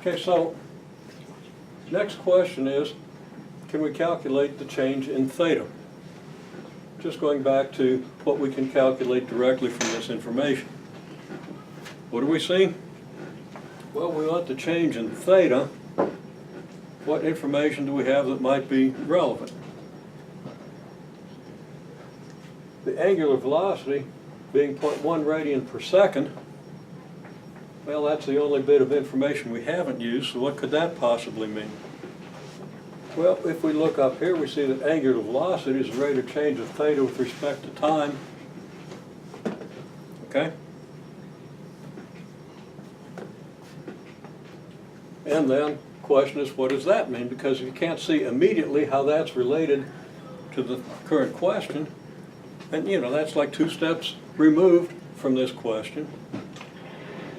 Okay, so next question is, can we calculate the change in theta? Just going back to what we can calculate directly from this information. What do we see? Well, we want the change in theta. What information do we have that might be relevant? The angular velocity being 0.1 radian per second, well, that's the only bit of information we haven't used, so what could that possibly mean? Well, if we look up here, we see that angular velocity is the rate of change of theta with respect to time. Okay? And then the question is, what does that mean? Because if you can't see immediately how that's related to the current question, then, you know, that's like 2 steps removed from this question.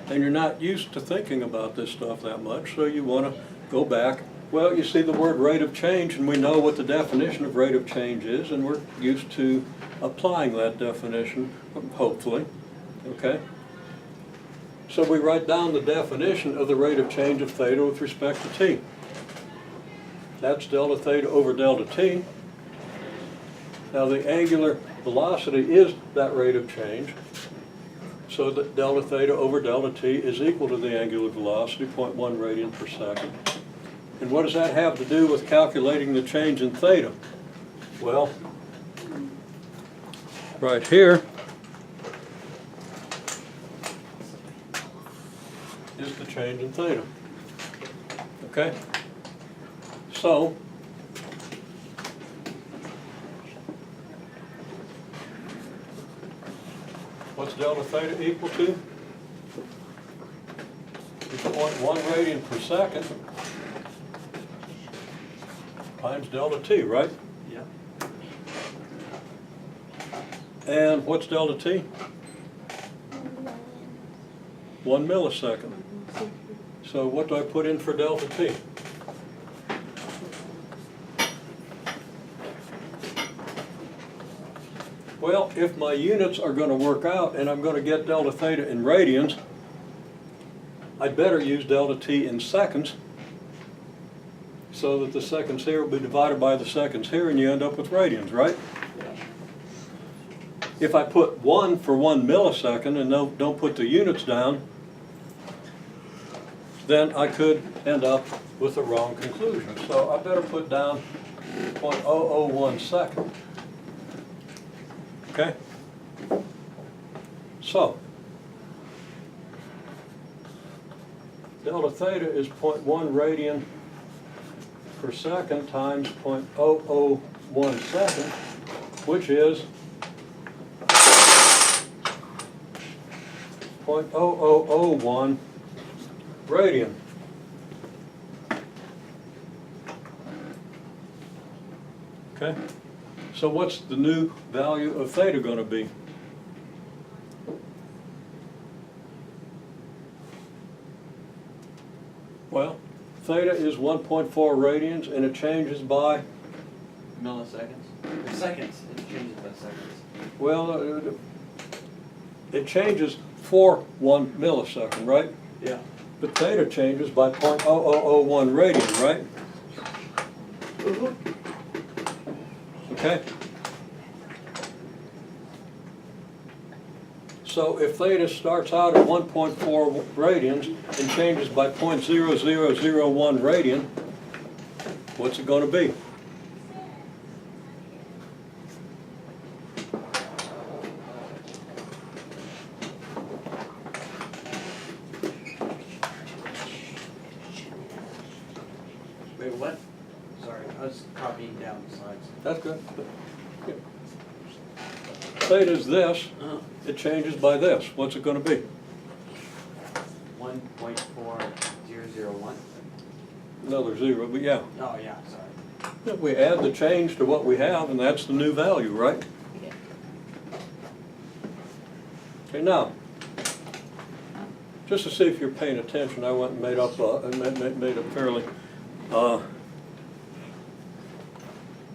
And you're not used to thinking about this stuff that much, so you want to go back. Well, you see the word rate of change, and we know what the definition of rate of change is, and we're used to applying that definition, hopefully. Okay? So we write down the definition of the rate of change of theta with respect to t. That's delta theta over delta t. Now the angular velocity is that rate of change, so that delta theta over delta t is equal to the angular velocity, 0.1 radian per second. And what does that have to do with calculating the change in theta? Well, right here is the change in theta. Okay? So, what's delta theta equal to? It's 0.1 radian per second times delta t, right? Yeah. And what's delta t? 1 millisecond. So what do I put in for delta t? Well, if my units are going to work out and I'm going to get delta theta in radians, I'd better use delta t in seconds, so that the seconds here will be divided by the seconds here, and you end up with radians, right? If I put 1 for 1 millisecond and don't put the units down, then I could end up with the wrong conclusion. So I better put down 0.001 second. Okay? So, delta theta is 0.1 radian per second times 0.001 second, which is 0.0001 radian. Okay? So what's the new value of theta going to be? Well, theta is 1.4 radians, and it changes by? Milliseconds? Or seconds. It changes by seconds. Well, it changes for 1 millisecond, right? Yeah. But theta changes by 0.0001 radian, right? Okay? So if theta starts out at 1.4 radians and changes by 0.0001 radian, what's it going to be? Wait, what? Sorry, I was copying down the slides. That's good. Yeah. Theta is this. It changes by this. What's it going to be? 1.4001? Another 0, but yeah. Oh, yeah, sorry. We add the change to what we have, and that's the new value, right? Yeah. Okay, now, just to see if you're paying attention, I went and made up a fairly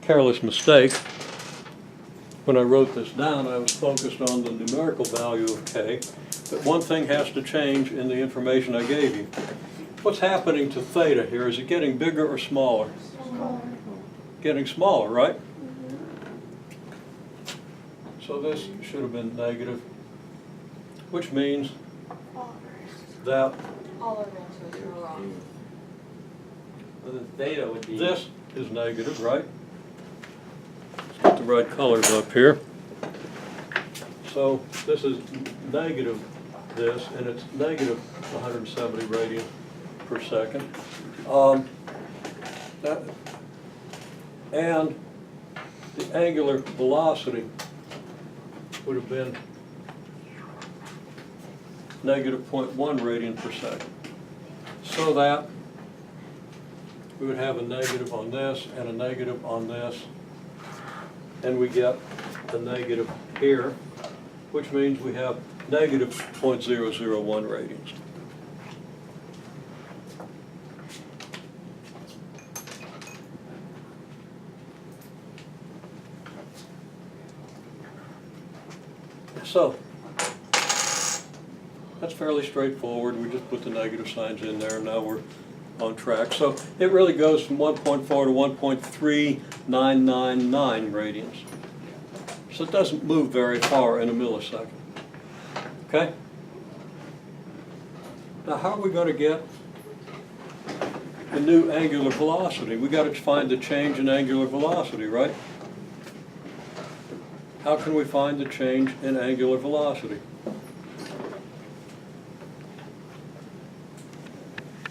careless mistake. When I wrote this down, I was focused on the numerical value of k, but one thing has to change in the information I gave you. what's happening to theta here? Is it getting bigger or smaller? Getting smaller, right? So this should have been negative, which means that All our answers are wrong. Well, the theta would be. this is negative, right? Let's get the right colors up here. So this is negative this, and it's negative 170 radians per second. And the angular velocity would have been negative 0.1 radian per second. So that we would have a negative on this and a negative on this, and we get a negative here, which means we have negative 0.001 radians. So, that's fairly straightforward. We just put the negative signs in there, and now we're on track. So it really goes from 1.4 to 1.3999 radians. So it doesn't move very far in a millisecond. Okay? Now how are we going to get the new angular velocity? We got to find the change in angular velocity, right? How can we find the change in angular velocity?